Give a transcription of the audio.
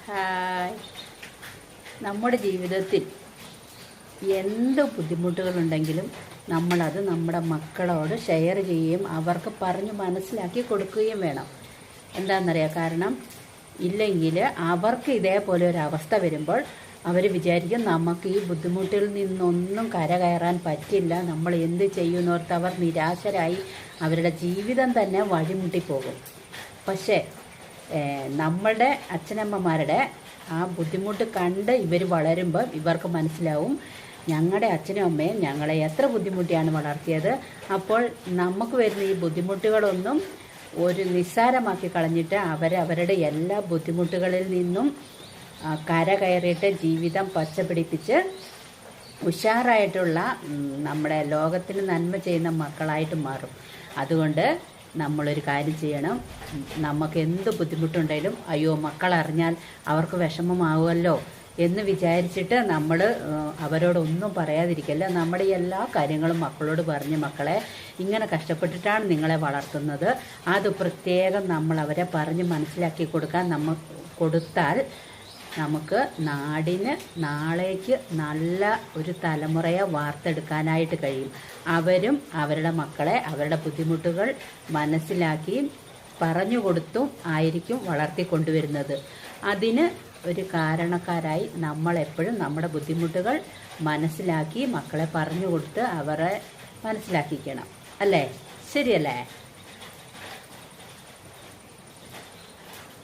Hi. നമ്മുടെ ജീവിതത്തിൽ എന്ത് ബുദ്ധിമുട്ടുകളുണ്ടെങ്കിലും നമ്മളത് നമ്മുടെ മക്കളോട് ഷെയർ ചെയ്യുകയും അവർക്ക് പറഞ്ഞ് മനസ്സിലാക്കി കൊടുക്കുകയും വേണം. എന്താണെന്നറിയാം, കാരണം ഇല്ലെങ്കിൽ അവർക്ക് ഇതേപോലെ ഒരു അവസ്ഥ വരുമ്പോൾ അവർ വിചാരിക്കും നമുക്ക് ഈ ബുദ്ധിമുട്ടിൽ നിന്നൊന്നും കരകയറാൻ പറ്റില്ല, നമ്മൾ എന്ത് ചെയ്യുന്നോർത്ത് അവർ നിരാശരായി അവരുടെ ജീവിതം തന്നെ വഴിമുട്ടിപ്പോകും. പക്ഷേ നമ്മളുടെ അച്ഛനമ്മമാരുടെ ആ ബുദ്ധിമുട്ട് കണ്ട് ഇവർ വളരുമ്പോൾ ഇവർക്ക് മനസ്സിലാവും ഞങ്ങളുടെ അച്ഛനും അമ്മയും ഞങ്ങളെ എത്ര ബുദ്ധിമുട്ടിയാണ് വളർത്തിയത്. അപ്പോൾ നമുക്ക് വരുന്ന ഈ ബുദ്ധിമുട്ടുകളൊന്നും ഒരു നിസ്സാരമാക്കി കളഞ്ഞിട്ട് അവരുടെ എല്ലാ ബുദ്ധിമുട്ടുകളിൽ നിന്നും കര കയറിയിട്ട് ജീവിതം പച്ചപിടിപ്പിച്ച് ഉഷാറായിട്ടുള്ള നമ്മുടെ ലോകത്തിന് നന്മ ചെയ്യുന്ന മക്കളായിട്ട് മാറും. അതുകൊണ്ട് നമ്മളൊരു കാര്യം ചെയ്യണം. നമുക്ക് എന്ത് ബുദ്ധിമുട്ടുണ്ടെങ്കിലും അയ്യോ മക്കളറിഞ്ഞാൽ അവർക്ക് വിഷമമാവുമല്ലോ എന്ന് വിചാരിച്ചിട്ട് നമ്മൾ അവരോടൊന്നും പറയാതിരിക്കല്ല. നമ്മുടെ എല്ലാ കാര്യങ്ങളും മക്കളോട് പറഞ്ഞ് മക്കളെ ഇങ്ങനെ കഷ്ടപ്പെട്ടിട്ടാണ് നിങ്ങളെ വളർത്തുന്നത്, അത് പ്രത്യേകം നമ്മൾ അവരെ പറഞ്ഞ് മനസ്സിലാക്കി കൊടുത്താൽ നമുക്ക് നാടിന് നാളേക്ക് നല്ല ഒരു തലമുറയെ വാർത്തെടുക്കാനായിട്ട് കഴിയും. അവരും അവരുടെ മക്കളെ അവരുടെ ബുദ്ധിമുട്ടുകൾ മനസ്സിലാക്കി പറഞ്ഞു കൊടുത്തും ആയിരിക്കും വളർത്തിക്കൊണ്ടുവരുന്നത്. അതിന് ഒരു കാരണക്കാരായി നമ്മളെപ്പോഴും നമ്മുടെ ബുദ്ധിമുട്ടുകൾ മനസ്സിലാക്കി മക്കളെ പറഞ്ഞു കൊടുത്ത് അവരെ മനസ്സിലാക്കിക്കണം. അല്ലേ? ശരിയല്ലേ?